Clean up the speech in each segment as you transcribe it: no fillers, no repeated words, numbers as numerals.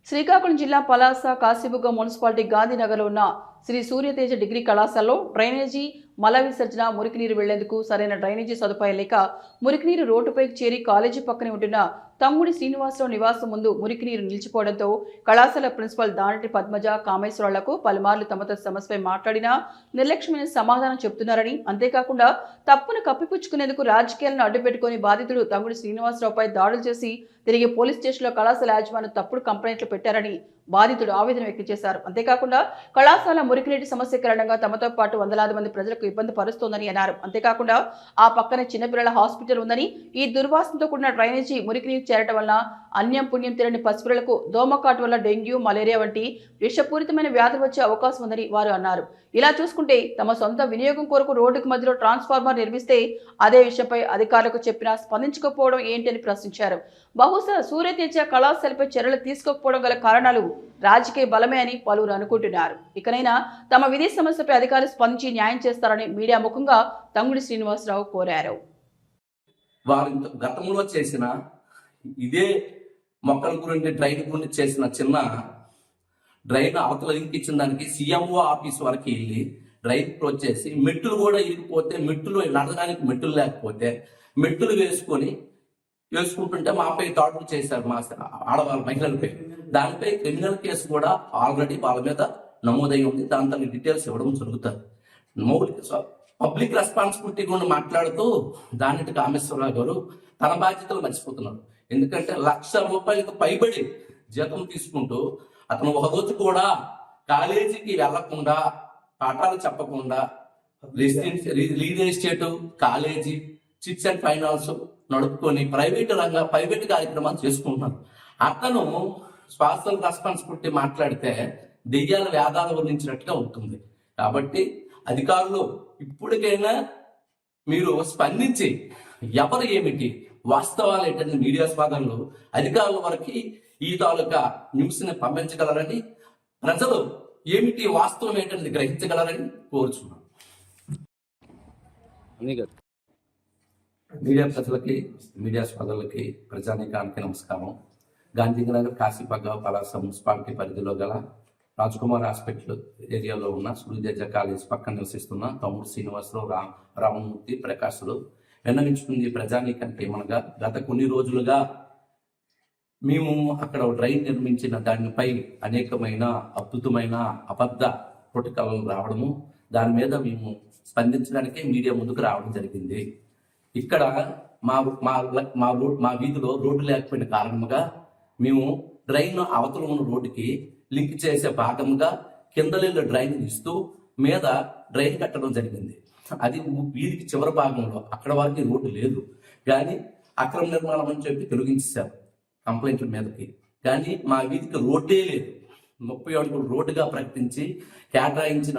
శ్రీకాకుళం జిల్లా పలాస కాశీబుగ్గ మున్సిపాలిటీ గాంధీనగర్లో ఉన్న శ్రీ సూర్యతేజ డిగ్రీ కళాశాలలో డ్రైనేజీ మల విసర్జన మురికినీరు వెళ్లేందుకు సరైన డ్రైనేజీ సదుపాయం లేక మురికినీరు రోడ్డుపైకి చేరి కాలేజీ పక్కనే ఉంటున్న తంగుడి శ్రీనివాసరావు నివాసం ముందు మురికినీరు నిలిచిపోవడంతో కళాశాల ప్రిన్సిపల్ దానటి పద్మజ కామేశ్వరరావులకు పలుమార్లు తమతో సమస్యపై మాట్లాడినా నిర్లక్ష్యమైన సమాధానం చెబుతున్నారని, అంతేకాకుండా తప్పును కప్పిపుచ్చుకునేందుకు రాజకీయాలను అడ్డుపెట్టుకుని బాధితుడు తంగుడి శ్రీనివాసరావుపై దాడులు చేసి తిరిగి పోలీస్ స్టేషన్లో కళాశాల యాజమాన్యం తప్పుడు కంప్లైంట్లు పెట్టారని బాధితుడు ఆవేదన వ్యక్తం చేశారు. అంతేకాకుండా కళాశాల మురికినీటి సమస్య కారణంగా తమతో పాటు వందలాది మంది ప్రజలకు ఇబ్బంది పరుస్తోందని అన్నారు. అంతేకాకుండా ఆ పక్కనే చిన్నపిల్లల హాస్పిటల్ ఉందని, ఈ దుర్వాసనతో కూడిన డ్రైనేజీ మురికినీరు చేరటం వల్ల అన్యం పుణ్యం తిరని పసిపిల్లలకు దోమకాటు వల్ల డెంగ్యూ, మలేరియా వంటి విషపూరితమైన వ్యాధులు వచ్చే అవకాశం ఉందని వారు అన్నారు. ఇలా చూసుకుంటే తమ సొంత వినియోగం కొరకు రోడ్డుకు మధ్యలో ట్రాన్స్ఫార్మర్ నిర్మిస్తే అదే విషయంపై అధికారులకు చెప్పినా స్పందించకపోవడం ఏంటని ప్రశ్నించారు. బహుశా సూర్యతేజ కళాశాలపై చర్యలు తీసుకోకపోవడం గల కారణాలు రాజకీయ బలమే అని పలువురు అనుకుంటున్నారు. ఇకనైనా తమ విధి సమస్యపై అధికారులు స్పందించి న్యాయం చేస్తారని మీడియా ముఖంగా తంగుడి శ్రీనివాసరావు కోరారు. వారు గతంలో చేసిన ఇదే మొక్కల గురించి డ్రైన్ గురించి చేసిన చిన్న డ్రైన్ అవతల ఇచ్చిన దానికి సీఎంఓ ఆఫీస్ వరకు వెళ్ళి డ్రైన్ క్లోజ్ చేసి మెట్టులు కూడా ఇరిగిపోతే, మెట్టులు నడవడానికి మెట్టులు లేకపోతే మెట్టులు వేసుకుంటుంటే మాపై దాడులు చేశారు, మా ఆడవాళ్ళ మహిళలపై. దానిపై క్రిమినల్ కేసు కూడా ఆల్రెడీ వాళ్ళ మీద నమోదై ఉంది. దాంతో డీటెయిల్స్ ఇవ్వడం జరుగుతుంది. మౌలిక పబ్లిక్ రెస్పాన్సిబిలిటీ గురించి మాట్లాడుతూ దానిటి కామేశ్వరరావు గారు తన బాధ్యతలు మర్చిపోతున్నారు. ఎందుకంటే ₹1,00,000 పైబడి జీతం తీసుకుంటూ అతను ఒక రోజు కూడా కాలేజీకి వెళ్లకుండా, పాఠాలు చెప్పకుండా real estate, college, chits and finance నడుపుకొని ప్రైవేట్ కార్యక్రమాలు చేసుకుంటున్నారు. అతను సోషల్ రెస్పాన్సిబిలిటీ మాట్లాడితే దెయ్యాల వేదాలు వర్ణించినట్టుగా ఉంటుంది. కాబట్టి అధికారులు ఇప్పటికైనా మీరు స్పందించి ఎవరు ఏమిటి వాస్తవాలు ఏంటంటే మీడియా స్వాగంలో అధికారుల వరకు ఈ తాలూకా న్యూస్ ని పంపించగలరని, ప్రజలు ఏమిటి వాస్తవం ఏంటనేది గ్రహించగలరని కోరుచున్నాను. మీడియా ప్రజలకి, మీడియా సోదరులకి, ప్రజానీకానికి నమస్కారం. గాంధీనగర్ కాశీబుగ్గ పలాస మున్సిపాలిటీ పరిధిలో గల రాజ్కుమార్ హాస్పిటల్ ఏరియాలో ఉన్న సూర్యతేజ కాలేజ్ పక్కన నివసిస్తున్న తమ్ముడు శ్రీనివాసరావు, రామమూర్తి, ప్రకాశులు విన్నవించుకుంది ప్రజానీకానికి ఏమనగా, గత కొన్ని రోజులుగా మేము అక్కడ డ్రైన్ నిర్మించిన దానిపై అనేకమైన అద్భుతమైన అబద్ధ పుటకలు రావడము, దాని మీద మేము స్పందించడానికి మీడియా ముందుకు రావడం జరిగింది. ఇక్కడ మా వీధిలో రోడ్డు లేకపోయిన కారణంగా మేము డ్రైన్ అవతల ఉన్న రోడ్డుకి లింక్ చేసే భాగంగా కిందలేళ్ళు డ్రైన్ ఇస్తూ మీద డ్రైన్ కట్టడం జరిగింది. అది వీధికి చివరి భాగంలో, అక్కడ వరకు రోడ్డు లేదు. కానీ అక్రమ నిర్మాణం అని చెప్పి తొలగించారు కంప్లైంట్ల మీదకి. కానీ మా వీధికి రోడ్డే లేదు. 30 అడుగులు రోడ్డుగా ప్రకటించి కేటాయించిన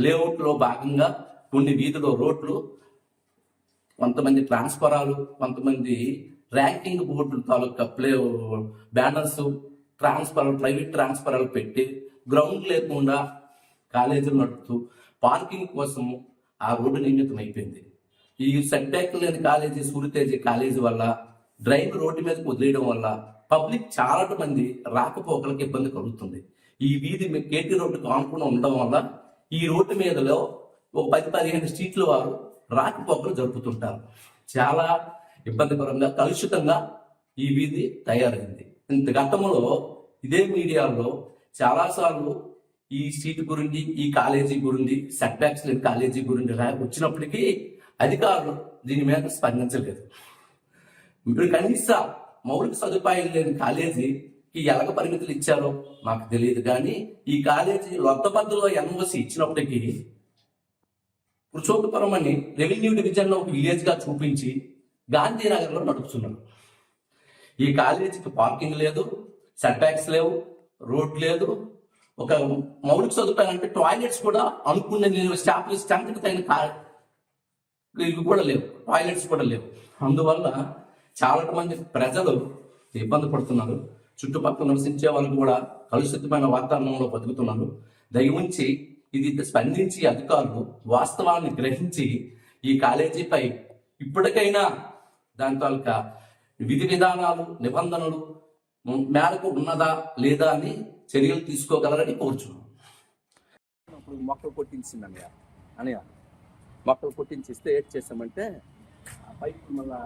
లేఅవుట్లో భాగంగా కొన్ని వీధిలో రోడ్లు, కొంతమంది ట్రాన్స్ఫరాలు, కొంతమంది ర్యాంకింగ్ బోర్డుల తాలూకా బ్యానర్స్, ప్రైవేట్ ట్రాన్స్ఫరాలు పెట్టి గ్రౌండ్ లేకుండా కాలేజీలు నడుపుతూ పార్కింగ్ కోసం ఆ రోడ్డు నిర్మితం అయిపోయింది. ఈ సెట్ బ్యాక్ లేని కాలేజీ సూర్యతేజ కాలేజీ వల్ల, డ్రైన్ రోడ్డు మీదకి వదిలేయడం వల్ల పబ్లిక్ చాలా మంది రాకపోకలకు ఇబ్బంది కలుగుతుంది. ఈ వీధి కేటీ రోడ్డుకు ఆనుకుని ఉండడం వల్ల ఈ రోడ్డు మీదలో ఒక 10-15 స్ట్రీట్ల వారు రాకపోకలు జరుపుతుంటారు. చాలా ఇబ్బందికరంగా, కలుషితంగా ఈ వీధి తయారైంది. ఇంత గతంలో ఇదే మీడియాలో చాలాసార్లు ఈ సీటు గురించి, ఈ కాలేజీ గురించి, సెట్ బ్యాక్స్ లేని కాలేజీ గురించి వచ్చినప్పటికీ అధికారులు దీని మీద స్పందించలేదు. మీరు కనీస మౌలిక సదుపాయాలు లేని కాలేజీకి ఎలాగ పరిమితులు ఇచ్చారో మాకు తెలియదు. కానీ ఈ కాలేజీ లొత్తబద్దలో ఎన్ఓసి ఇచ్చినప్పటికీ పురుషోత్తపురం అని రెవెన్యూ డివిజన్ లో ఒక విలేజ్ గా చూపించి గాంధీనగర్లో నడుపుతున్నారు. ఈ కాలేజీకి పార్కింగ్ లేదు, సెట్ బ్యాక్స్ లేవు, రోడ్ లేదు, ఒక మౌలిక సదుపాయాలు అంటే టాయిలెట్స్ కూడా అనుకున్న స్టాఫ్ స్ట్రెంత్ తగిన ఇవి కూడా లేవు, టాయిలెట్స్ కూడా లేవు. అందువల్ల చాలా మంది ప్రజలు ఇబ్బంది పడుతున్నారు. చుట్టుపక్కల నివసించే వాళ్ళు కూడా కలుషితమైన వాతావరణంలో బతుకుతున్నారు. దయవుంచి ఇది స్పందించి అధికారులు వాస్తవాన్ని గ్రహించి ఈ కాలేజీపై ఇప్పటికైనా దాని తాలూకా విధి విధానాలు, నిబంధనలు మేరకు ఉన్నదా లేదా అని చర్యలు తీసుకోగలరని కోరుచున్నాం. అప్పుడు మొక్కలు కొట్టించింది అన్నయ్య మొక్కలు కొట్టించిస్తే ఏం చేసామంటే ఆ పైపు మళ్ళా